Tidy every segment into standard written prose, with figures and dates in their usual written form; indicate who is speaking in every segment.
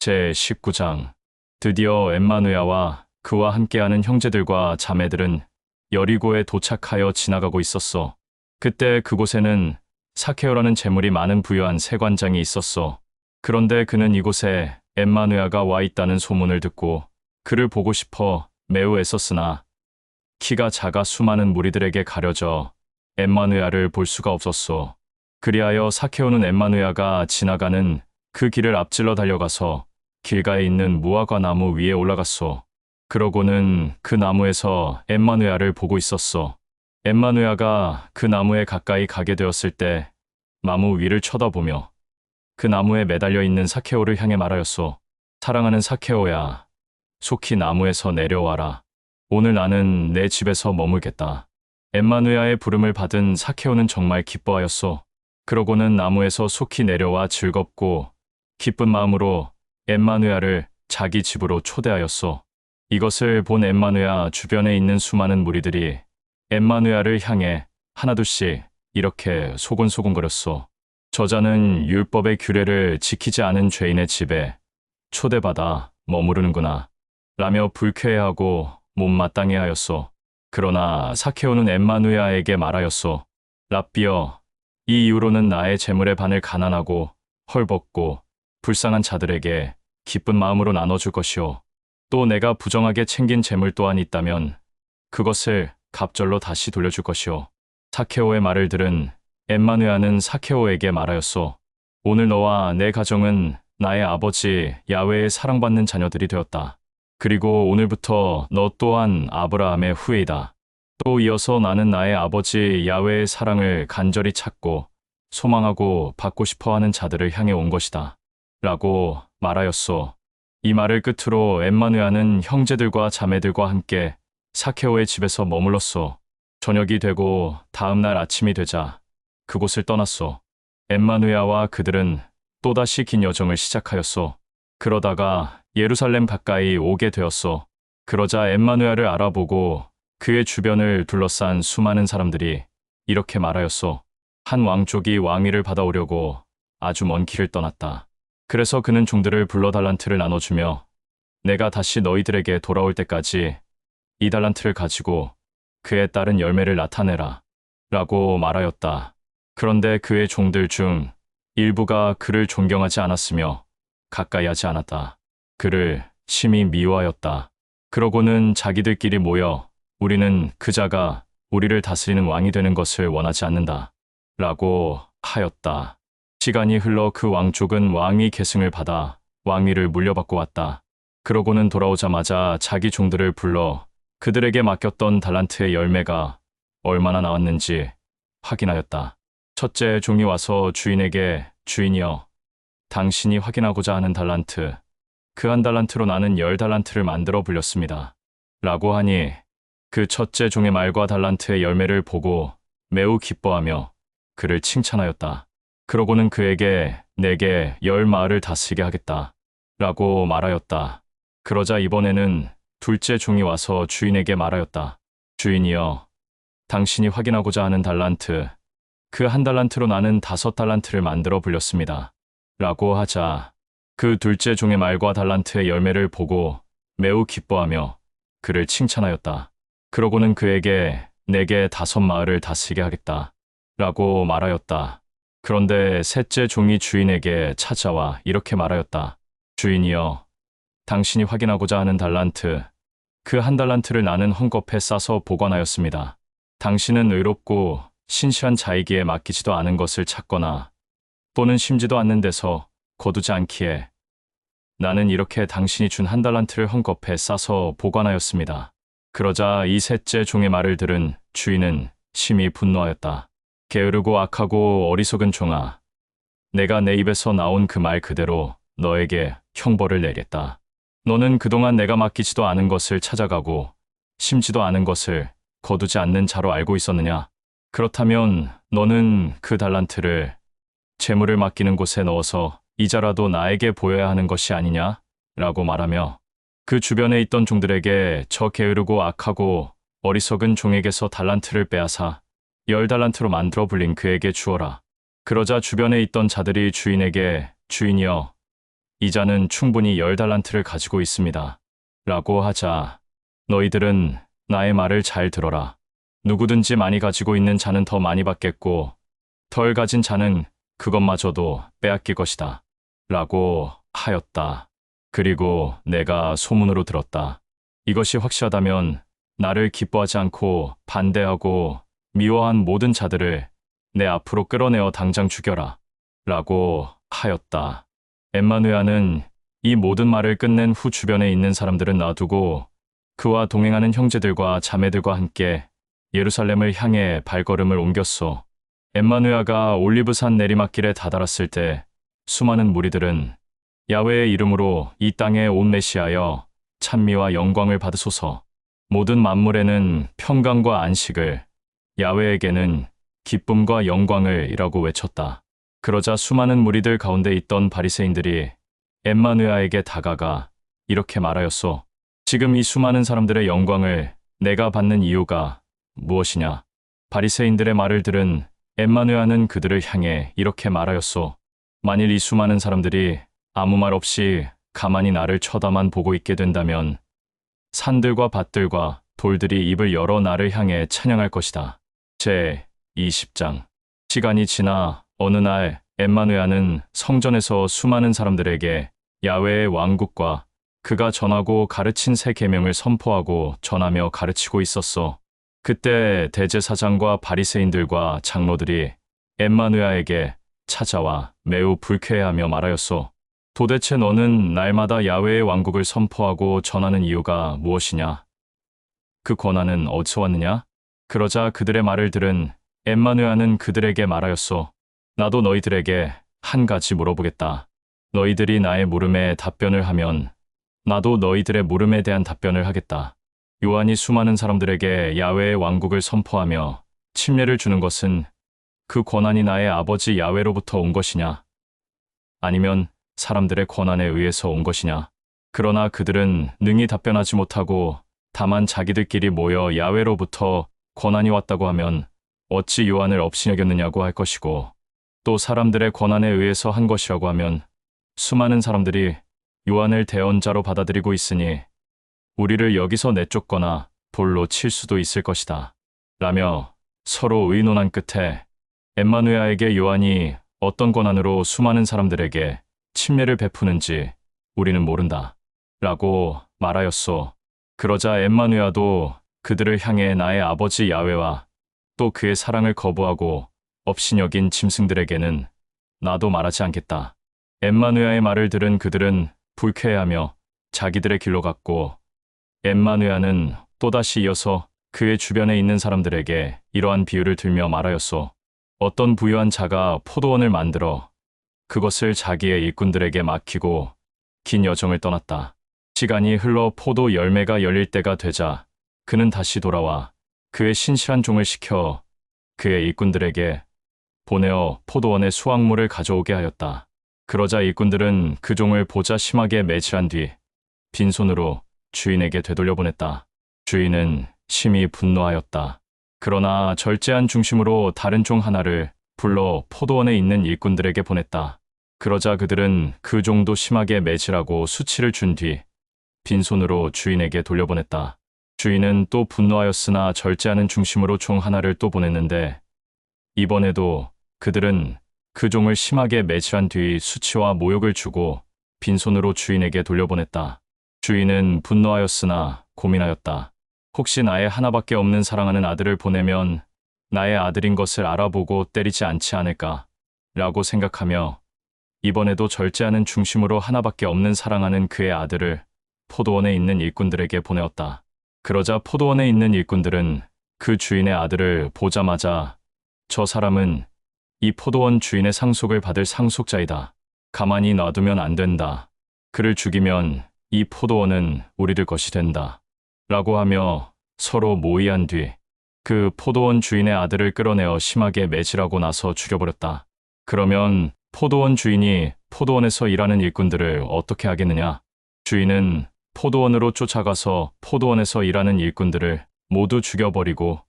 Speaker 1: 제19장. 드디어 엠마누야와 그와 함께하는 형제들과 자매들은 여리고에 도착하여 지나가고 있었어. 그때 그곳에는 사케오라는 재물이 많은 부유한 세관장이 있었어. 그런데 그는 이곳에 엠마누야가 와 있다는 소문을 듣고 그를 보고 싶어 매우 애썼으나 키가 작아 수많은 무리들에게 가려져 엠마누야를 볼 수가 없었어. 그리하여 사케오는 엠마누야가 지나가는 그 길을 앞질러 달려가서 길가에 있는 무화과 나무 위에 올라갔소. 그러고는 그 나무에서 엠마누야를 보고 있었어. 엠마누야가 그 나무에 가까이 가게 되었을 때 나무 위를 쳐다보며 그 나무에 매달려 있는 사케오를 향해 말하였소. 사랑하는 사케오야, 속히 나무에서 내려와라. 오늘 나는 내 집에서 머물겠다. 엠마누야의 부름을 받은 사케오는 정말 기뻐하였소. 그러고는 나무에서 속히 내려와 즐겁고 기쁜 마음으로 엠마누야를 자기 집으로 초대하였소. 이것을 본 엠마누야 주변에 있는 수많은 무리들이 엠마누야를 향해 하나둘씩 이렇게 소곤소곤거렸소. 저자는 율법의 규례를 지키지 않은 죄인의 집에 초대받아 머무르는구나 라며 불쾌해하고 못마땅해하였소. 그러나 사케오는 엠마누야에게 말하였소. 랍비여, 이 이후로는 나의 재물의 반을 가난하고 헐벗고 불쌍한 자들에게 기쁜 마음으로 나눠줄 것이오. 또 내가 부정하게 챙긴 재물 또한 있다면 그것을 갑절로 다시 돌려줄 것이오. 사케오의 말을 들은 엠마누야는 사케오에게 말하였소. 오늘 너와 내 가정은 나의 아버지 야훼의 사랑받는 자녀들이 되었다. 그리고 오늘부터 너 또한 아브라함의 후예이다. 또 이어서 나는 나의 아버지 야훼의 사랑을 간절히 찾고 소망하고 받고 싶어하는 자들을 향해 온 것이다. 라고 말하였소. 이 말을 끝으로 엠마누야는 형제들과 자매들과 함께 사케오의 집에서 머물렀소. 저녁이 되고 다음 날 아침이 되자 그곳을 떠났소. 엠마누야와 그들은 또다시 긴 여정을 시작하였소. 그러다가 예루살렘 가까이 오게 되었소. 그러자 엠마누야를 알아보고 그의 주변을 둘러싼 수많은 사람들이 이렇게 말하였소. 한 왕족이 왕위를 받아오려고 아주 먼 길을 떠났다. 그래서 그는 종들을 불러 달란트를 나눠주며 내가 다시 너희들에게 돌아올 때까지 이 달란트를 가지고 그에 따른 열매를 나타내라 라고 말하였다. 그런데 그의 종들 중 일부가 그를 존경하지 않았으며 가까이 하지 않았다. 그를 심히 미워하였다. 그러고는 자기들끼리 모여 우리는 그자가 우리를 다스리는 왕이 되는 것을 원하지 않는다 라고 하였다. 시간이 흘러 그 왕족은 왕위 계승을 받아 왕위를 물려받고 왔다. 그러고는 돌아오자마자 자기 종들을 불러 그들에게 맡겼던 달란트의 열매가 얼마나 나왔는지 확인하였다. 첫째 종이 와서 주인에게 주인이여, 당신이 확인하고자 하는 달란트, 그 한 달란트로 나는 10달란트를 만들어 불렸습니다. 라고 하니 그 첫째 종의 말과 달란트의 열매를 보고 매우 기뻐하며 그를 칭찬하였다. 그러고는 그에게 내게 10마을을 다스리게 하겠다 라고 말하였다. 그러자 이번에는 둘째 종이 와서 주인에게 말하였다. 주인이여, 당신이 확인하고자 하는 달란트, 그 한 달란트로 나는 5달란트를 만들어 불렸습니다. 라고 하자 그 둘째 종의 말과 달란트의 열매를 보고 매우 기뻐하며 그를 칭찬하였다. 그러고는 그에게 내게 5마을을 다스리게 하겠다 라고 말하였다. 그런데 셋째 종이 주인에게 찾아와 이렇게 말하였다. 주인이여, 당신이 확인하고자 하는 달란트, 그 한 달란트를 나는 헝겊에 싸서 보관하였습니다. 당신은 의롭고 신실한 자이기에 맡기지도 않은 것을 찾거나 또는 심지도 않는 데서 거두지 않기에 나는 이렇게 당신이 준 한 달란트를 헝겊에 싸서 보관하였습니다. 그러자 이 셋째 종의 말을 들은 주인은 심히 분노하였다. 게으르고 악하고 어리석은 종아, 내가 내 입에서 나온 그 말 그대로 너에게 형벌을 내리겠다. 너는 그동안 내가 맡기지도 않은 것을 찾아가고 심지도 않은 것을 거두지 않는 자로 알고 있었느냐? 그렇다면 너는 그 달란트를 재물을 맡기는 곳에 넣어서 이자라도 나에게 보여야 하는 것이 아니냐? 라고 말하며 그 주변에 있던 종들에게 저 게으르고 악하고 어리석은 종에게서 달란트를 빼앗아 10달란트로 만들어 불린 그에게 주어라. 그러자 주변에 있던 자들이 주인에게 주인이여, 이자는 충분히 10달란트를 가지고 있습니다. 라고 하자 너희들은 나의 말을 잘 들어라. 누구든지 많이 가지고 있는 자는 더 많이 받겠고 덜 가진 자는 그것마저도 빼앗길 것이다. 라고 하였다. 그리고 내가 소문으로 들었다. 이것이 확실하다면 나를 기뻐하지 않고 반대하고 미워한 모든 자들을 내 앞으로 끌어내어 당장 죽여라. 라고 하였다. 엠마누야는 이 모든 말을 끝낸 후 주변에 있는 사람들은 놔두고 그와 동행하는 형제들과 자매들과 함께 예루살렘을 향해 발걸음을 옮겼소. 엠마누야가 올리브산 내리막길에 다다랐을 때 수많은 무리들은 야훼의 이름으로 이 땅에 온 메시아여 찬미와 영광을 받으소서. 모든 만물에는 평강과 안식을, 야훼에게는 기쁨과 영광을 이라고 외쳤다. 그러자 수많은 무리들 가운데 있던 바리새인들이 엠마누야에게 다가가 이렇게 말하였소. 지금 이 수많은 사람들의 영광을 내가 받는 이유가 무엇이냐? 바리새인들의 말을 들은 엠마누야는 그들을 향해 이렇게 말하였소. 만일 이 수많은 사람들이 아무 말 없이 가만히 나를 쳐다만 보고 있게 된다면 산들과 밭들과 돌들이 입을 열어 나를 향해 찬양할 것이다. 제 20장. 시간이 지나 어느 날 엠마누야는 성전에서 수많은 사람들에게 야훼의 왕국과 그가 전하고 가르친 새 계명을 선포하고 전하며 가르치고 있었어. 그때 대제사장과 바리새인들과 장로들이 엠마누야에게 찾아와 매우 불쾌해하며 말하였소. 도대체 너는 날마다 야훼의 왕국을 선포하고 전하는 이유가 무엇이냐? 그 권한은 어디서 왔느냐? 그러자 그들의 말을 들은 엠마누야는 그들에게 말하였소. 나도 너희들에게 한 가지 물어보겠다. 너희들이 나의 물음에 답변을 하면 나도 너희들의 물음에 대한 답변을 하겠다. 요한이 수많은 사람들에게 야훼의 왕국을 선포하며 침례를 주는 것은 그 권한이 나의 아버지 야훼로부터 온 것이냐? 아니면 사람들의 권한에 의해서 온 것이냐? 그러나 그들은 능히 답변하지 못하고 다만 자기들끼리 모여 야훼로부터 권한이 왔다고 하면 어찌 요한을 업신여겼느냐고 할 것이고 또 사람들의 권한에 의해서 한 것이라고 하면 수많은 사람들이 요한을 대언자로 받아들이고 있으니 우리를 여기서 내쫓거나 돌로 칠 수도 있을 것이다. 라며 서로 의논한 끝에 엠마누야에게 요한이 어떤 권한으로 수많은 사람들에게 침례를 베푸는지 우리는 모른다. 라고 말하였소. 그러자 엠마누야도 그들을 향해 나의 아버지 야훼와 또 그의 사랑을 거부하고 업신여긴 짐승들에게는 나도 말하지 않겠다. 엠마누야의 말을 들은 그들은 불쾌해하며 자기들의 길로 갔고 엠마누야는 또다시 이어서 그의 주변에 있는 사람들에게 이러한 비유를 들며 말하였소. 어떤 부유한 자가 포도원을 만들어 그것을 자기의 일꾼들에게 맡기고 긴 여정을 떠났다. 시간이 흘러 포도 열매가 열릴 때가 되자 그는 다시 돌아와 그의 신실한 종을 시켜 그의 일꾼들에게 보내어 포도원의 수확물을 가져오게 하였다. 그러자 일꾼들은 그 종을 보자 심하게 매질한 뒤 빈손으로 주인에게 되돌려보냈다. 주인은 심히 분노하였다. 그러나 절제한 중심으로 다른 종 하나를 불러 포도원에 있는 일꾼들에게 보냈다. 그러자 그들은 그 종도 심하게 매질하고 수치를 준 뒤 빈손으로 주인에게 돌려보냈다. 주인은 또 분노하였으나 절제하는 중심으로 종 하나를 또 보냈는데 이번에도 그들은 그 종을 심하게 매질한 뒤 수치와 모욕을 주고 빈손으로 주인에게 돌려보냈다. 주인은 분노하였으나 고민하였다. 혹시 나의 하나밖에 없는 사랑하는 아들을 보내면 나의 아들인 것을 알아보고 때리지 않지 않을까? 라고 생각하며 이번에도 절제하는 중심으로 하나밖에 없는 사랑하는 그의 아들을 포도원에 있는 일꾼들에게 보내었다. 그러자 포도원에 있는 일꾼들은 그 주인의 아들을 보자마자 저 사람은 이 포도원 주인의 상속을 받을 상속자이다. 가만히 놔두면 안 된다. 그를 죽이면 이 포도원은 우리들 것이 된다. 라고 하며 서로 모의한 뒤 그 포도원 주인의 아들을 끌어내어 심하게 매질하고 나서 죽여버렸다. 그러면 포도원 주인이 포도원에서 일하는 일꾼들을 어떻게 하겠느냐? 주인은 포도원으로 쫓아가서 포도원에서 일하는 일꾼들을 모두 죽여버리고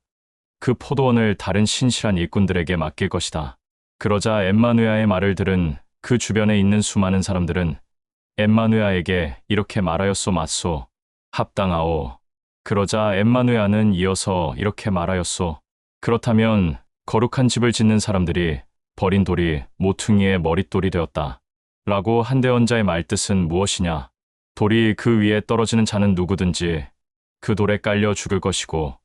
Speaker 1: 그 포도원을 다른 신실한 일꾼들에게 맡길 것이다. 그러자 엠마누야의 말을 들은 그 주변에 있는 수많은 사람들은 엠마누야에게 이렇게 말하였소. 맞소. 합당하오. 그러자 엠마누야는 이어서 이렇게 말하였소. 그렇다면 거룩한 집을 짓는 사람들이 버린 돌이 모퉁이의 머릿돌이 되었다. 라고 한대원자의 말뜻은 무엇이냐? 돌이 그 위에 떨어지는 자는 누구든지 그 돌에 깔려 죽을 것이고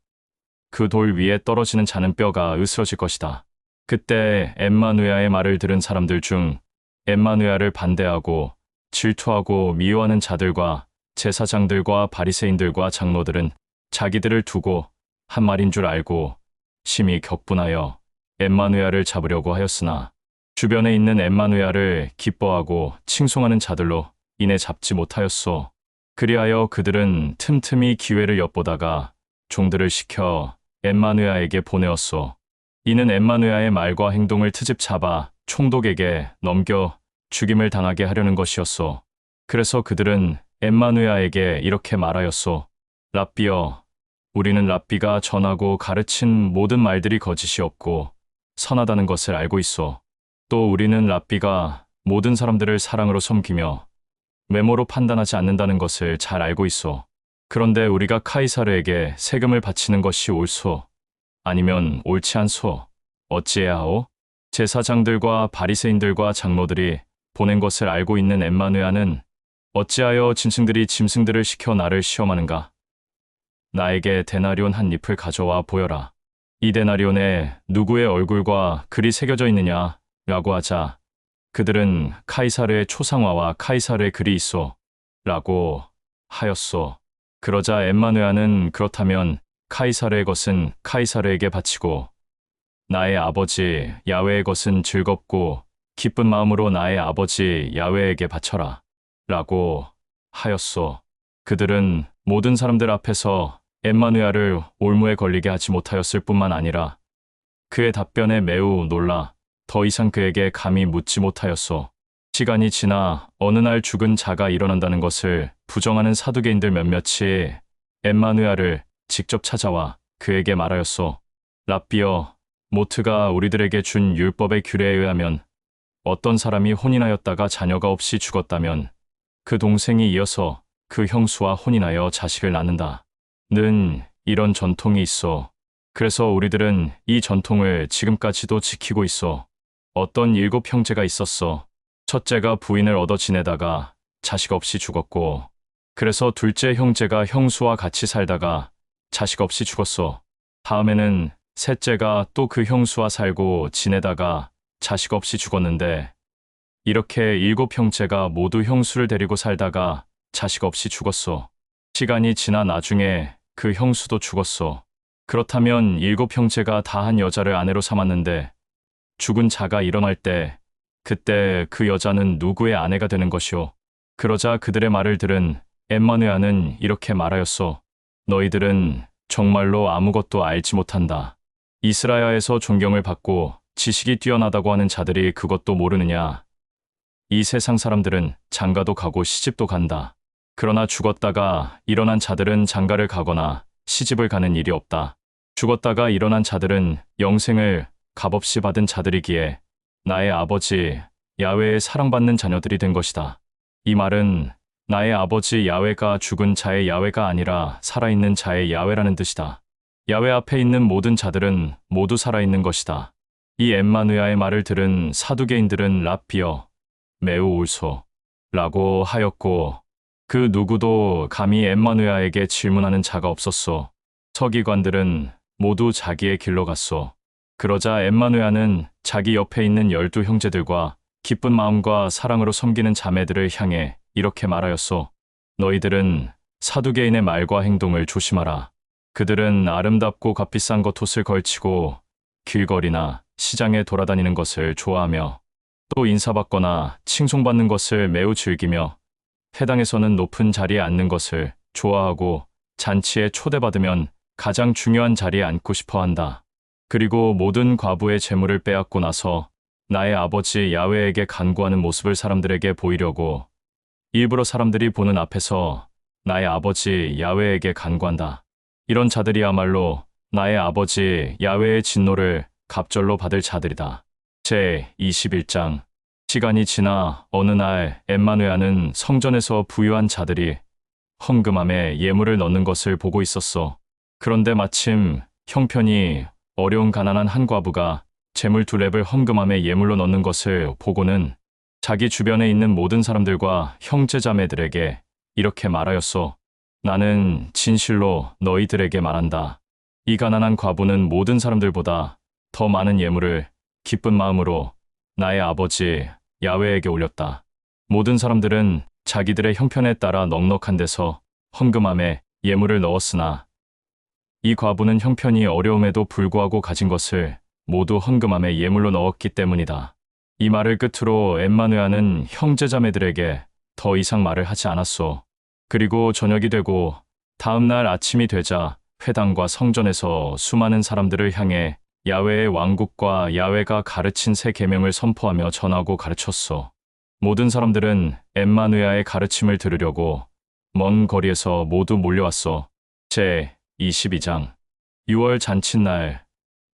Speaker 1: 그 돌 위에 떨어지는 자는 뼈가 으스러질 것이다. 그때 엠마누야의 말을 들은 사람들 중 엠마누야를 반대하고 질투하고 미워하는 자들과 제사장들과 바리새인들과 장로들은 자기들을 두고 한 말인 줄 알고 심히 격분하여 엠마누야를 잡으려고 하였으나 주변에 있는 엠마누야를 기뻐하고 칭송하는 자들로 인해 잡지 못하였소. 그리하여 그들은 틈틈이 기회를 엿보다가 종들을 시켜 엠마누야에게 보내었소. 이는 엠마누야의 말과 행동을 트집 잡아 총독에게 넘겨 죽임을 당하게 하려는 것이었소. 그래서 그들은 엠마누야에게 이렇게 말하였소. 랍비여, 우리는 랍비가 전하고 가르친 모든 말들이 거짓이 없고 선하다는 것을 알고 있소. 또 우리는 랍비가 모든 사람들을 사랑으로 섬기며 외모로 판단하지 않는다는 것을 잘 알고 있소. 그런데 우리가 카이사르에게 세금을 바치는 것이 옳소? 아니면 옳지 않소? 어찌해야 하오? 제사장들과 바리새인들과 장로들이 보낸 것을 알고 있는 엠마누야는 어찌하여 짐승들이 짐승들을 시켜 나를 시험하는가? 나에게 데나리온 한 잎을 가져와 보여라. 이 데나리온에 누구의 얼굴과 글이 새겨져 있느냐? 라고 하자 그들은 카이사르의 초상화와 카이사르의 글이 있소. 라고 하였소. 그러자 엠마누야는 그렇다면 카이사르의 것은 카이사르에게 바치고 나의 아버지 야훼의 것은 즐겁고 기쁜 마음으로 나의 아버지 야훼에게 바쳐라. 라고 하였소. 그들은 모든 사람들 앞에서 엠마누야를 올무에 걸리게 하지 못하였을 뿐만 아니라 그의 답변에 매우 놀라 더 이상 그에게 감히 묻지 못하였소. 시간이 지나 어느 날 죽은 자가 일어난다는 것을 부정하는 사두개인들 몇몇이 엠마누야를 직접 찾아와 그에게 말하였소. 랍비여, 모트가 우리들에게 준 율법의 규례에 의하면 어떤 사람이 혼인하였다가 자녀가 없이 죽었다면 그 동생이 이어서 그 형수와 혼인하여 자식을 낳는다. 는 이런 전통이 있어. 그래서 우리들은 이 전통을 지금까지도 지키고 있어. 어떤 7 형제가 있었어. 첫째가 부인을 얻어 지내다가 자식 없이 죽었고, 그래서 둘째 형제가 형수와 같이 살다가 자식 없이 죽었어. 다음에는 셋째가 또 그 형수와 살고 지내다가 자식 없이 죽었는데, 이렇게 7 형제가 모두 형수를 데리고 살다가 자식 없이 죽었어. 시간이 지나 나중에 그 형수도 죽었어. 그렇다면 7 형제가 다 한 여자를 아내로 삼았는데 죽은 자가 일어날 때 그때 그 여자는 누구의 아내가 되는 것이오? 그러자 그들의 말을 들은 엠마누야는 이렇게 말하였소. 너희들은 정말로 아무것도 알지 못한다. 이스라야에서 존경을 받고 지식이 뛰어나다고 하는 자들이 그것도 모르느냐? 이 세상 사람들은 장가도 가고 시집도 간다. 그러나 죽었다가 일어난 자들은 장가를 가거나 시집을 가는 일이 없다. 죽었다가 일어난 자들은 영생을 값없이 받은 자들이기에 나의 아버지 야훼의 사랑받는 자녀들이 된 것이다. 이 말은 나의 아버지 야훼가 죽은 자의 야훼가 아니라 살아있는 자의 야훼라는 뜻이다. 야훼 앞에 있는 모든 자들은 모두 살아있는 것이다. 이 엠마누야의 말을 들은 사두개인들은 랍비여, 매우 옳소. 라고 하였고, 그 누구도 감히 엠마누야에게 질문하는 자가 없었소. 서기관들은 모두 자기의 길로 갔소. 그러자 엠마누야는 자기 옆에 있는 12 형제들과 기쁜 마음과 사랑으로 섬기는 자매들을 향해 이렇게 말하였소. 너희들은 사두개인의 말과 행동을 조심하라. 그들은 아름답고 값비싼 겉옷을 걸치고 길거리나 시장에 돌아다니는 것을 좋아하며 또 인사받거나 칭송받는 것을 매우 즐기며 회당에서는 높은 자리에 앉는 것을 좋아하고 잔치에 초대받으면 가장 중요한 자리에 앉고 싶어 한다. 그리고 모든 과부의 재물을 빼앗고 나서 나의 아버지 야훼에게 간구하는 모습을 사람들에게 보이려고 일부러 사람들이 보는 앞에서 나의 아버지 야훼에게 간구한다. 이런 자들이야말로 나의 아버지 야훼의 진노를 갑절로 받을 자들이다. 제 21장 시간이 지나 어느 날 엠마누야는 성전에서 부유한 자들이 헌금함에 예물을 넣는 것을 보고 있었어. 그런데 마침 형편이 어려운 가난한 한 과부가 재물 2랩을 헌금함에 예물로 넣는 것을 보고는 자기 주변에 있는 모든 사람들과 형제자매들에게 이렇게 말하였소. 나는 진실로 너희들에게 말한다. 이 가난한 과부는 모든 사람들보다 더 많은 예물을 기쁜 마음으로 나의 아버지 야훼에게 올렸다. 모든 사람들은 자기들의 형편에 따라 넉넉한 데서 헌금함에 예물을 넣었으나 이 과부는 형편이 어려움에도 불구하고 가진 것을 모두 헌금함에 예물로 넣었기 때문이다. 이 말을 끝으로 엠마누야는 형제자매들에게 더 이상 말을 하지 않았소. 그리고 저녁이 되고 다음 날 아침이 되자 회당과 성전에서 수많은 사람들을 향해 야훼의 왕국과 야훼가 가르친 새 계명을 선포하며 전하고 가르쳤소. 모든 사람들은 엠마누야의 가르침을 들으려고 먼 거리에서 모두 몰려왔소. 제 22장 6월 잔칫날,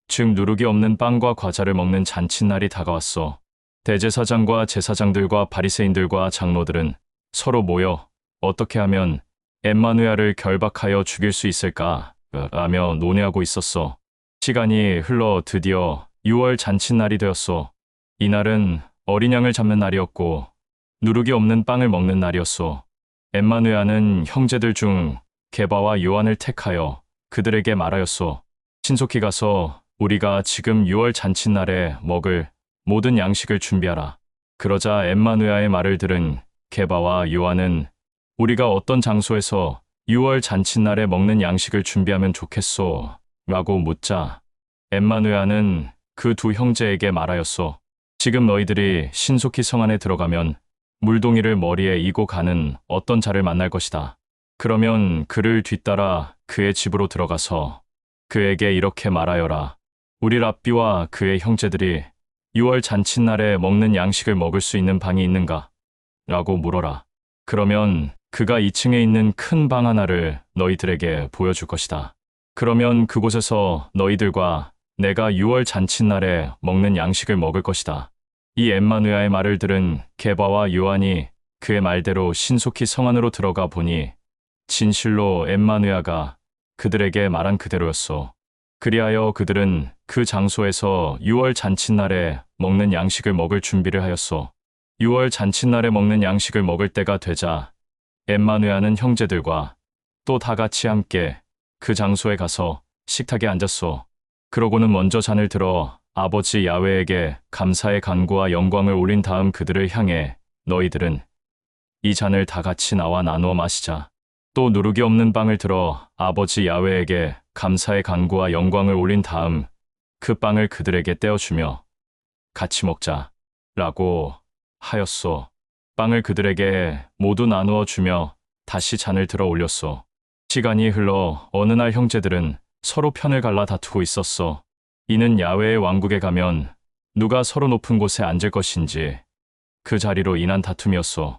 Speaker 1: 즉 누룩이 없는 빵과 과자를 먹는 잔칫날이 다가왔소. 대제사장과 제사장들과 바리새인들과 장로들은 서로 모여 어떻게 하면 엠마누야를 결박하여 죽일 수 있을까 라며 논의하고 있었소. 시간이 흘러 드디어 6월 잔칫날이 되었소. 이날은 어린 양을 잡는 날이었고 누룩이 없는 빵을 먹는 날이었소. 엠마누야는 형제들 중 게바와 요한을 택하여 그들에게 말하였소. 신속히 가서 우리가 지금 6월 잔칫날에 먹을 모든 양식을 준비하라. 그러자 엠마누야의 말을 들은 게바와 요한은 우리가 어떤 장소에서 6월 잔칫날에 먹는 양식을 준비하면 좋겠소? 라고 묻자 엠마누야는 그 두 형제에게 말하였소. 지금 너희들이 신속히 성 안에 들어가면 물동이를 머리에 이고 가는 어떤 자를 만날 것이다. 그러면 그를 뒤따라 그의 집으로 들어가서 그에게 이렇게 말하여라. 우리 랍비와 그의 형제들이 6월 잔칫날에 먹는 양식을 먹을 수 있는 방이 있는가? 라고 물어라. 그러면 그가 2층에 있는 큰 방 하나를 너희들에게 보여줄 것이다. 그러면 그곳에서 너희들과 내가 6월 잔칫날에 먹는 양식을 먹을 것이다. 이 엠마누야의 말을 들은 게바와 요한이 그의 말대로 신속히 성 안으로 들어가 보니 진실로 엠마누야가 그들에게 말한 그대로였소. 그리하여 그들은 그 장소에서 6월 잔칫날에 먹는 양식을 먹을 준비를 하였소. 6월 잔칫날에 먹는 양식을 먹을 때가 되자 엠마누야는 형제들과 또 다 같이 함께 그 장소에 가서 식탁에 앉았소. 그러고는 먼저 잔을 들어 아버지 야훼에게 감사의 간구와 영광을 올린 다음 그들을 향해 너희들은 이 잔을 다 같이 나와 나누어 마시자. 또 누룩이 없는 빵을 들어 아버지 야훼에게 감사의 간구와 영광을 올린 다음 그 빵을 그들에게 떼어주며 같이 먹자 라고 하였소. 빵을 그들에게 모두 나누어 주며 다시 잔을 들어 올렸소. 시간이 흘러 어느 날 형제들은 서로 편을 갈라 다투고 있었소. 이는 야훼의 왕국에 가면 누가 서로 높은 곳에 앉을 것인지 그 자리로 인한 다툼이었소.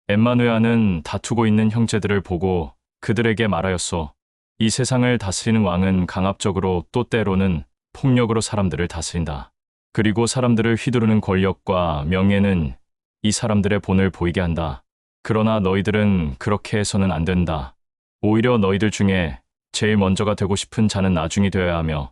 Speaker 1: 엠마누야는 다투고 있는 형제들을 보고 그들에게 말하였소. 이 세상을 다스리는 왕은 강압적으로 또 때로는 폭력으로 사람들을 다스린다. 그리고 사람들을 휘두르는 권력과 명예는 이 사람들의 본을 보이게 한다. 그러나 너희들은 그렇게 해서는 안 된다. 오히려 너희들 중에 제일 먼저가 되고 싶은 자는 나중이 되어야 하며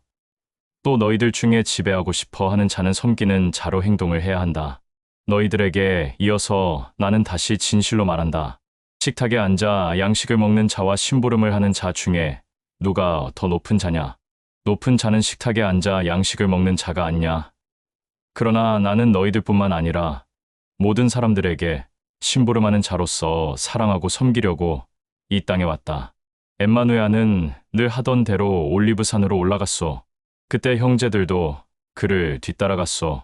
Speaker 1: 또 너희들 중에 지배하고 싶어 하는 자는 섬기는 자로 행동을 해야 한다. 너희들에게 이어서 나는 다시 진실로 말한다. 식탁에 앉아 양식을 먹는 자와 심부름을 하는 자 중에 누가 더 높은 자냐? 높은 자는 식탁에 앉아 양식을 먹는 자가 아니냐? 그러나 나는 너희들뿐만 아니라 모든 사람들에게 심부름하는 자로서 사랑하고 섬기려고 이 땅에 왔다. 엠마누야는 늘 하던 대로 올리브산으로 올라갔소. 그때 형제들도 그를 뒤따라갔소.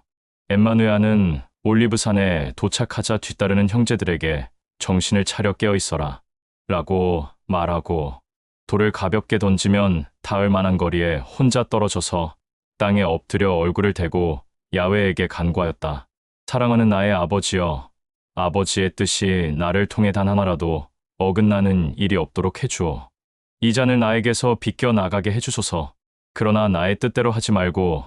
Speaker 1: 엠마누야는 올리브산에 도착하자 뒤따르는 형제들에게 정신을 차려 깨어 있어라 라고 말하고 돌을 가볍게 던지면 닿을 만한 거리에 혼자 떨어져서 땅에 엎드려 얼굴을 대고 야훼에게 간구하였다. 사랑하는 나의 아버지여, 아버지의 뜻이 나를 통해 단 하나라도 어긋나는 일이 없도록 해주오. 이 잔을 나에게서 비껴 나가게 해주소서. 그러나 나의 뜻대로 하지 말고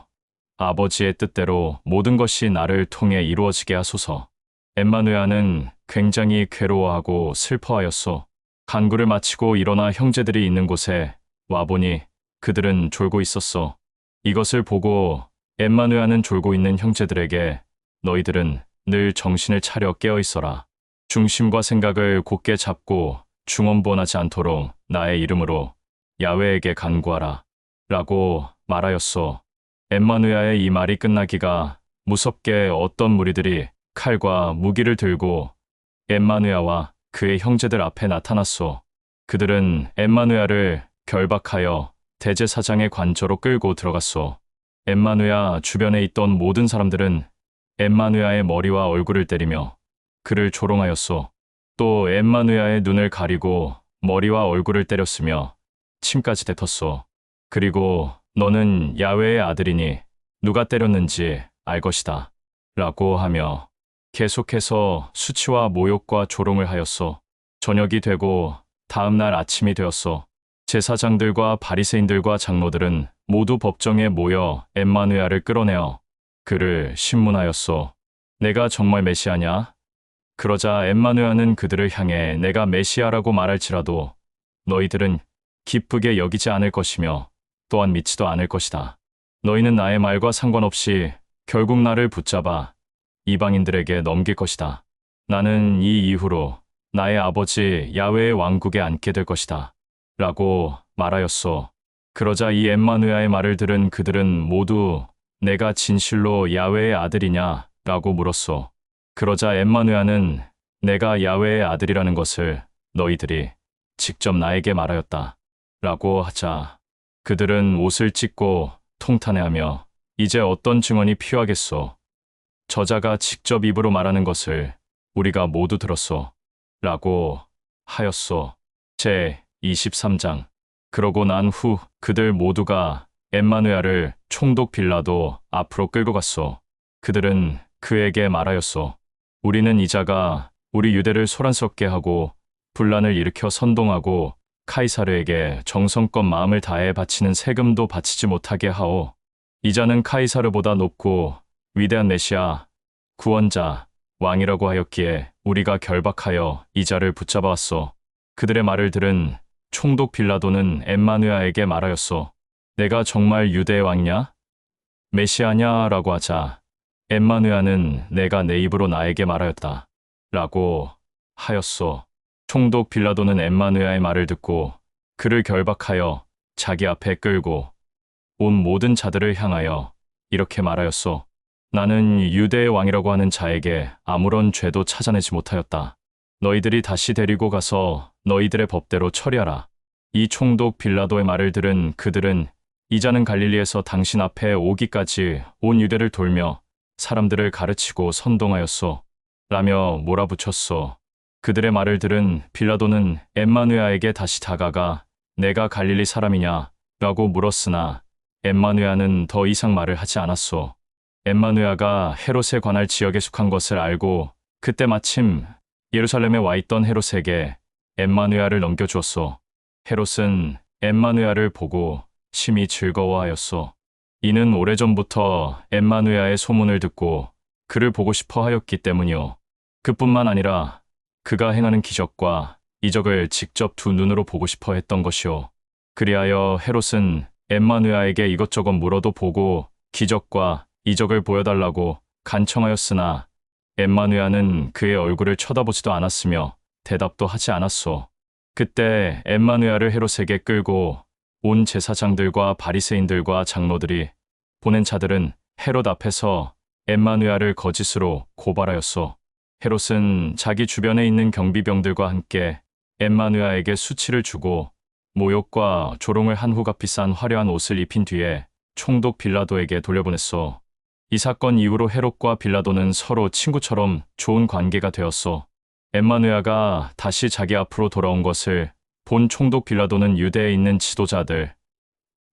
Speaker 1: 아버지의 뜻대로 모든 것이 나를 통해 이루어지게 하소서. 엠마누야는 굉장히 괴로워하고 슬퍼하였소. 간구를 마치고 일어나 형제들이 있는 곳에 와보니 그들은 졸고 있었어. 이것을 보고 엠마누야는 졸고 있는 형제들에게 너희들은 늘 정신을 차려 깨어 있어라. 중심과 생각을 곧게 잡고 중언부언하지 않도록 나의 이름으로 야훼에게 간구하라. 라고 말하였소. 엠마누야의 이 말이 끝나기가 무섭게 어떤 무리들이 칼과 무기를 들고 엠마누야와 그의 형제들 앞에 나타났소. 그들은 엠마누야를 결박하여 대제사장의 관저로 끌고 들어갔소. 엠마누야 주변에 있던 모든 사람들은 엠마누야의 머리와 얼굴을 때리며 그를 조롱하였소. 또 엠마누야의 눈을 가리고 머리와 얼굴을 때렸으며 침까지 뱉었소. 그리고 너는 야훼의 아들이니 누가 때렸는지 알 것이다. 라고 하며 계속해서 수치와 모욕과 조롱을 하였소. 저녁이 되고 다음 날 아침이 되었소. 제사장들과 바리새인들과 장로들은 모두 법정에 모여 엠마누야를 끌어내어 그를 신문하였소. 내가 정말 메시아냐? 그러자 엠마누야는 그들을 향해 내가 메시아라고 말할지라도 너희들은 기쁘게 여기지 않을 것이며 또한 믿지도 않을 것이다. 너희는 나의 말과 상관없이 결국 나를 붙잡아 이방인들에게 넘길 것이다. 나는 이 이후로 나의 아버지 야훼의 왕국에 앉게 될 것이다. 라고 말하였소. 그러자 이 엠마누야의 말을 들은 그들은 모두 내가 진실로 야훼의 아들이냐? 라고 물었소. 그러자 엠마누야는 내가 야훼의 아들이라는 것을 너희들이 직접 나에게 말하였다. 라고 하자 그들은 옷을 찢고 통탄해하며 이제 어떤 증언이 필요하겠소. 저자가 직접 입으로 말하는 것을 우리가 모두 들었소. 라고 하였소. 제 23장. 그러고 난 후 그들 모두가 엠마누야를 총독 빌라도 앞으로 끌고 갔소. 그들은 그에게 말하였소. 우리는 이 자가 우리 유대를 소란스럽게 하고 분란을 일으켜 선동하고 카이사르에게 정성껏 마음을 다해 바치는 세금도 바치지 못하게 하오. 이 자는 카이사르보다 높고 위대한 메시아, 구원자, 왕이라고 하였기에 우리가 결박하여 이 자를 붙잡아 왔소. 그들의 말을 들은 총독 빌라도는 엠마누야에게 말하였소. 내가 정말 유대의 왕이냐? 메시아냐? 라고 하자 엠마누야는 내가 내 입으로 나에게 말하였다. 라고 하였소. 총독 빌라도는 엠마누야의 말을 듣고 그를 결박하여 자기 앞에 끌고 온 모든 자들을 향하여 이렇게 말하였소. 나는 유대의 왕이라고 하는 자에게 아무런 죄도 찾아내지 못하였다. 너희들이 다시 데리고 가서 너희들의 법대로 처리하라. 이 총독 빌라도의 말을 들은 그들은 이 자는 갈릴리에서 당신 앞에 오기까지 온 유대를 돌며 사람들을 가르치고 선동하였소. 라며 몰아붙였소. 그들의 말을 들은 빌라도는 엠마누야에게 다시 다가가 내가 갈릴리 사람이냐? 라고 물었으나 엠마누야는 더 이상 말을 하지 않았소. 엠마누야가 헤롯에 관할 지역에 속한 것을 알고 그때 마침 예루살렘에 와 있던 헤롯에게 엠마누야를 넘겨주었소. 헤롯은 엠마누야를 보고 심히 즐거워하였소. 이는 오래전부터 엠마누야의 소문을 듣고 그를 보고 싶어 하였기 때문이요. 그뿐만 아니라 그가 행하는 기적과 이적을 직접 두 눈으로 보고 싶어 했던 것이요. 그리하여 헤롯은 엠마누야에게 이것저것 물어도 보고 기적과 이적을 보여달라고 간청하였으나 엠마누야는 그의 얼굴을 쳐다보지도 않았으며 대답도 하지 않았소. 그때 엠마누야를 헤롯에게 끌고 온 제사장들과 바리새인들과 장로들이 보낸 자들은 헤롯 앞에서 엠마누야를 거짓으로 고발하였소. 헤롯은 자기 주변에 있는 경비병들과 함께 엠마누야에게 수치를 주고 모욕과 조롱을 한 후 값비싼 화려한 옷을 입힌 뒤에 총독 빌라도에게 돌려보냈소. 이 사건 이후로 헤롯과 빌라도는 서로 친구처럼 좋은 관계가 되었소. 엠마누야가 다시 자기 앞으로 돌아온 것을 본 총독 빌라도는 유대에 있는 지도자들,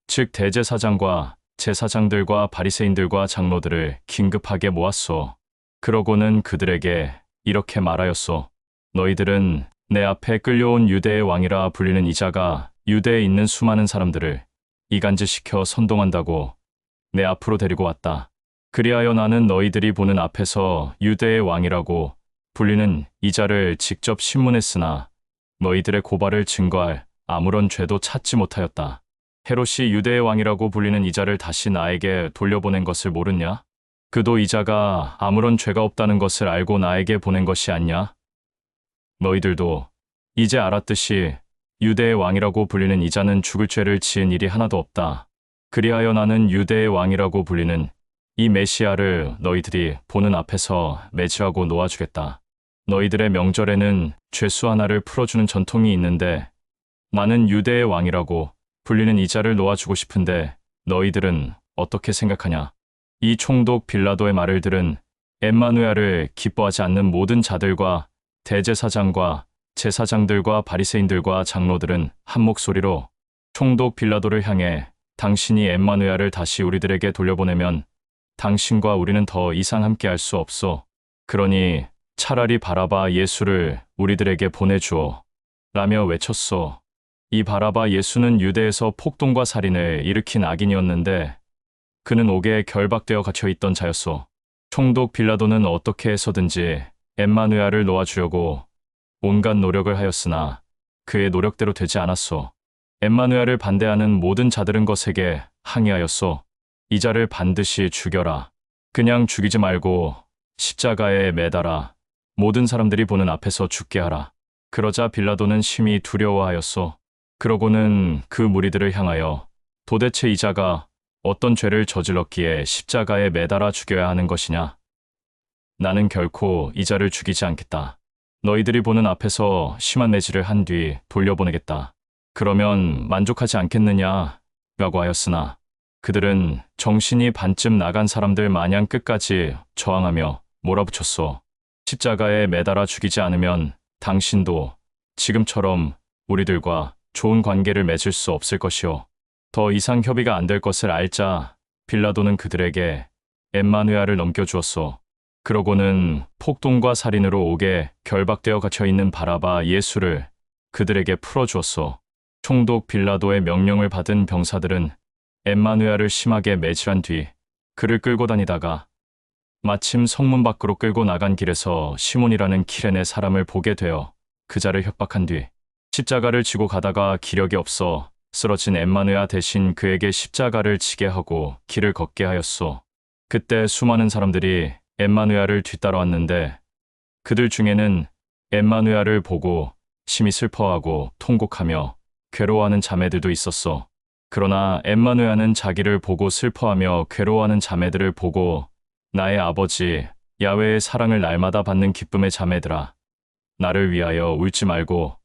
Speaker 1: 즉 대제사장과 제사장들과 바리새인들과 장로들을 긴급하게 모았소. 그러고는 그들에게 이렇게 말하였소. 너희들은 내 앞에 끌려온 유대의 왕이라 불리는 이 자가 유대에 있는 수많은 사람들을 이간질시켜 선동한다고 내 앞으로 데리고 왔다. 그리하여 나는 너희들이 보는 앞에서 유대의 왕이라고 불리는 이 자를 직접 신문에 쓰나 너희들의 고발을 증거할 아무런 죄도 찾지 못하였다. 헤롯이 유대의 왕이라고 불리는 이 자를 다시 나에게 돌려보낸 것을 모르냐? 그도 이 자가 아무런 죄가 없다는 것을 알고 나에게 보낸 것이 아니냐? 너희들도 이제 알았듯이 유대의 왕이라고 불리는 이 자는 죽을 죄를 지은 일이 하나도 없다. 그리하여 나는 유대의 왕이라고 불리는 이 메시아를 너희들이 보는 앞에서 매질하고 놓아주겠다. 너희들의 명절에는 죄수 하나를 풀어주는 전통이 있는데 나는 유대의 왕이라고 불리는 이 자를 놓아주고 싶은데 너희들은 어떻게 생각하냐? 이 총독 빌라도의 말을 들은 엠마누엘을 기뻐하지 않는 모든 자들과 대제사장과 제사장들과 바리새인들과 장로들은 한 목소리로 총독 빌라도를 향해 당신이 엠마누엘을 다시 우리들에게 돌려보내면 당신과 우리는 더 이상 함께할 수 없소. 그러니 차라리 바라바 예수를 우리들에게 보내주오. 라며 외쳤소. 이 바라바 예수는 유대에서 폭동과 살인을 일으킨 악인이었는데 그는 옥에 결박되어 갇혀있던 자였소. 총독 빌라도는 어떻게 해서든지 엠마누엘을 놓아주려고 온갖 노력을 하였으나 그의 노력대로 되지 않았소. 엠마누엘을 반대하는 모든 자들은 것에게 항의하였소. 이 자를 반드시 죽여라. 그냥 죽이지 말고 십자가에 매달아 모든 사람들이 보는 앞에서 죽게 하라. 그러자 빌라도는 심히 두려워하였소. 그러고는 그 무리들을 향하여 도대체 이 자가 어떤 죄를 저질렀기에 십자가에 매달아 죽여야 하는 것이냐? 나는 결코 이 자를 죽이지 않겠다. 너희들이 보는 앞에서 심한 매질을 한 뒤 돌려보내겠다. 그러면 만족하지 않겠느냐? 라고 하였으나 그들은 정신이 반쯤 나간 사람들 마냥 끝까지 저항하며 몰아붙였소. 십자가에 매달아 죽이지 않으면 당신도 지금처럼 우리들과 좋은 관계를 맺을 수 없을 것이오. 더 이상 협의가 안 될 것을 알자 빌라도는 그들에게 엠마누엘을 넘겨주었소. 그러고는 폭동과 살인으로 옥에 결박되어 갇혀있는 바라바 예수를 그들에게 풀어주었소. 총독 빌라도의 명령을 받은 병사들은 엠마누엘을 심하게 매질한 뒤 그를 끌고 다니다가 마침 성문 밖으로 끌고 나간 길에서 시몬이라는 키레네 사람을 보게 되어 그 자를 협박한 뒤 십자가를 지고 가다가 기력이 없어 쓰러진 엠마누엘 대신 그에게 십자가를 지게 하고 길을 걷게 하였소. 그때 수많은 사람들이 엠마누엘을 뒤따라왔는데 그들 중에는 엠마누엘을 보고 심히 슬퍼하고 통곡하며 괴로워하는 자매들도 있었소. 그러나 엠마누엘은 자기를 보고 슬퍼하며 괴로워하는 자매들을 보고 나의 아버지 야훼의 사랑을 날마다 받는 기쁨의 자매들아, 나를 위하여 울지 말고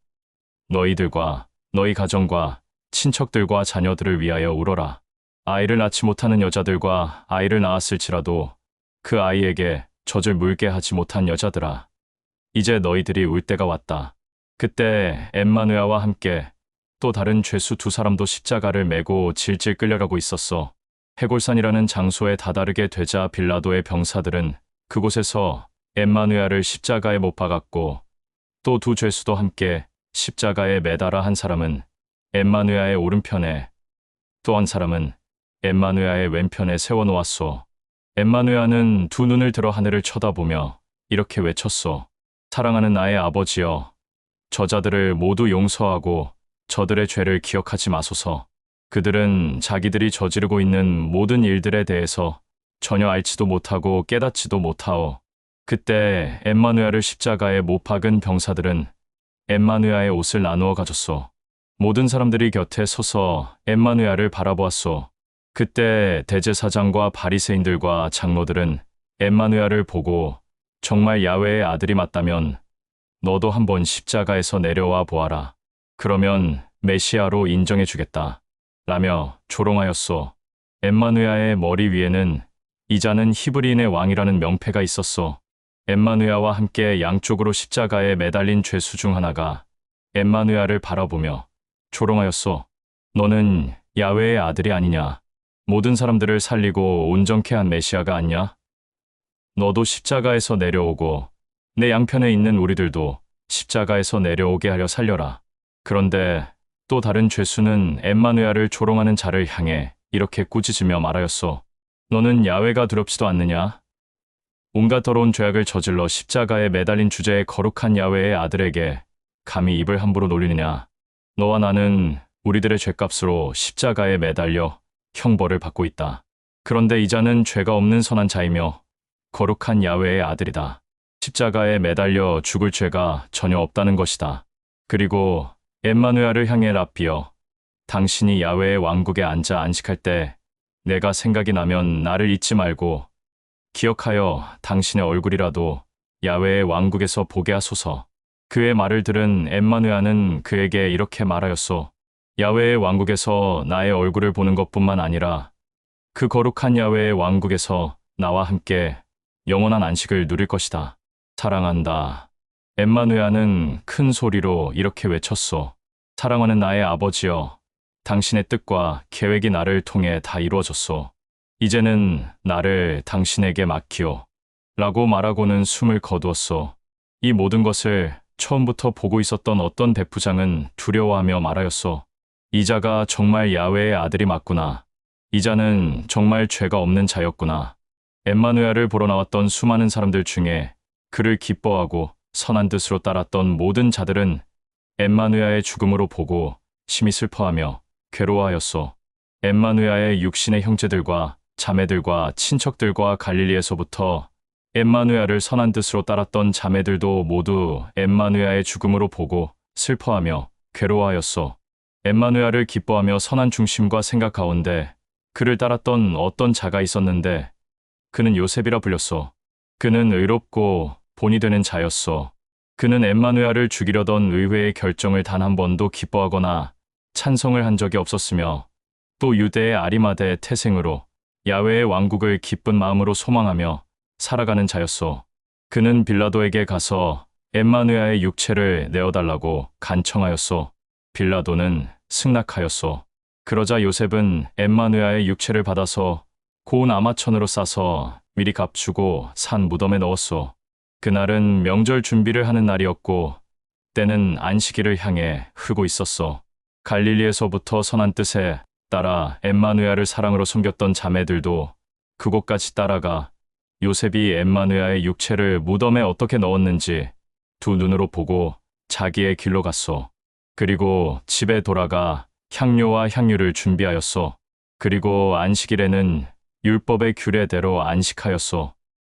Speaker 1: 너희들과 너희 가정과 친척들과 자녀들을 위하여 울어라. 아이를 낳지 못하는 여자들과 아이를 낳았을지라도 그 아이에게 젖을 물게 하지 못한 여자들아, 이제 너희들이 울 때가 왔다. 그때 엠마누엘과 함께 또 다른 죄수 두 사람도 십자가를 메고 질질 끌려가고 있었어. 해골산이라는 장소에 다다르게 되자 빌라도의 병사들은 그곳에서 엠마누엘을 십자가에 못 박았고 또 두 죄수도 함께 십자가에 매달아 한 사람은 엠마누엘의 오른편에 또 한 사람은 엠마누엘의 왼편에 세워놓았소. 엠마누엘은 두 눈을 들어 하늘을 쳐다보며 이렇게 외쳤소. 사랑하는 나의 아버지여, 저자들을 모두 용서하고 저들의 죄를 기억하지 마소서. 그들은 자기들이 저지르고 있는 모든 일들에 대해서 전혀 알지도 못하고 깨닫지도 못하오. 그때 엠마누엘을 십자가에 못 박은 병사들은 엠마누엘의 옷을 나누어 가졌소. 모든 사람들이 곁에 서서 엠마누엘을 바라보았소. 그때 대제사장과 바리새인들과 장로들은 엠마누엘을 보고 정말 야훼의 아들이 맞다면 너도 한번 십자가에서 내려와 보아라. 그러면 메시아로 인정해 주겠다. 라며 조롱하였소. 엠마누엘의 머리 위에는 이자는 히브리인의 왕이라는 명패가 있었소. 엠마누엘과 함께 양쪽으로 십자가에 매달린 죄수 중 하나가 엠마누엘을 바라보며 조롱하였소. 너는 야훼의 아들이 아니냐? 모든 사람들을 살리고 온전케 한 메시아가 아니냐? 너도 십자가에서 내려오고 내 양편에 있는 우리들도 십자가에서 내려오게 하려 살려라. 그런데 또 다른 죄수는 엠마누엘을 조롱하는 자를 향해 이렇게 꾸짖으며 말하였소. 너는 야훼가 두렵지도 않느냐? 온갖 더러운 죄악을 저질러 십자가에 매달린 주제의 거룩한 야훼의 아들에게 감히 입을 함부로 놀리느냐? 너와 나는 우리들의 죄값으로 십자가에 매달려 형벌을 받고 있다. 그런데 이 자는 죄가 없는 선한 자이며 거룩한 야훼의 아들이다. 십자가에 매달려 죽을 죄가 전혀 없다는 것이다. 그리고 엠마누엘을 향해 라피어, 당신이 야훼의 왕국에 앉아 안식할 때 내가 생각이 나면 나를 잊지 말고 기억하여 당신의 얼굴이라도 야훼의 왕국에서 보게 하소서. 그의 말을 들은 엠마누엘은 그에게 이렇게 말하였소. 야훼의 왕국에서 나의 얼굴을 보는 것뿐만 아니라 그 거룩한 야훼의 왕국에서 나와 함께 영원한 안식을 누릴 것이다. 사랑한다. 엠마누엘은 큰 소리로 이렇게 외쳤소. 사랑하는 나의 아버지여, 당신의 뜻과 계획이 나를 통해 다 이루어졌소. 이제는 나를 당신에게 맡기오. 라고 말하고는 숨을 거두었소. 이 모든 것을 처음부터 보고 있었던 어떤 백부장은 두려워하며 말하였소. 이 자가 정말 야훼의 아들이 맞구나. 이 자는 정말 죄가 없는 자였구나. 엠마누엘을 보러 나왔던 수많은 사람들 중에 그를 기뻐하고 선한 뜻으로 따랐던 모든 자들은 엠마누엘의 죽음으로 보고 심히 슬퍼하며 괴로워하였소. 엠마누엘의 육신의 형제들과 자매들과 친척들과 갈릴리에서부터 엠마누엘을 선한 뜻으로 따랐던 자매들도 모두 엠마누엘의 죽음으로 보고 슬퍼하며 괴로워하였소. 엠마누엘을 기뻐하며 선한 중심과 생각 가운데 그를 따랐던 어떤 자가 있었는데 그는 요셉이라 불렸소. 그는 의롭고 본이 되는 자였소. 그는 엠마누엘을 죽이려던 의회의 결정을 단 한 번도 기뻐하거나 찬성을 한 적이 없었으며 또 유대의 아리마대의 태생으로 야훼의 왕국을 기쁜 마음으로 소망하며 살아가는 자였소. 그는 빌라도에게 가서 엠마누엘의 육체를 내어달라고 간청하였소. 빌라도는 승낙하였소. 그러자 요셉은 엠마누엘의 육체를 받아서 고운 아마천으로 싸서 미리 감추고 산 무덤에 넣었소. 그날은 명절 준비를 하는 날이었고 때는 안식일을 향해 흐르고 있었소. 갈릴리에서부터 선한 뜻에 따라 엠마누엘을 사랑으로 섬겼던 자매들도 그곳까지 따라가 요셉이 엠마누엘의 육체를 무덤에 어떻게 넣었는지 두 눈으로 보고 자기의 길로 갔소. 그리고 집에 돌아가 향료와 향유를 준비하였소. 그리고 안식일에는 율법의 규례대로 안식하였소.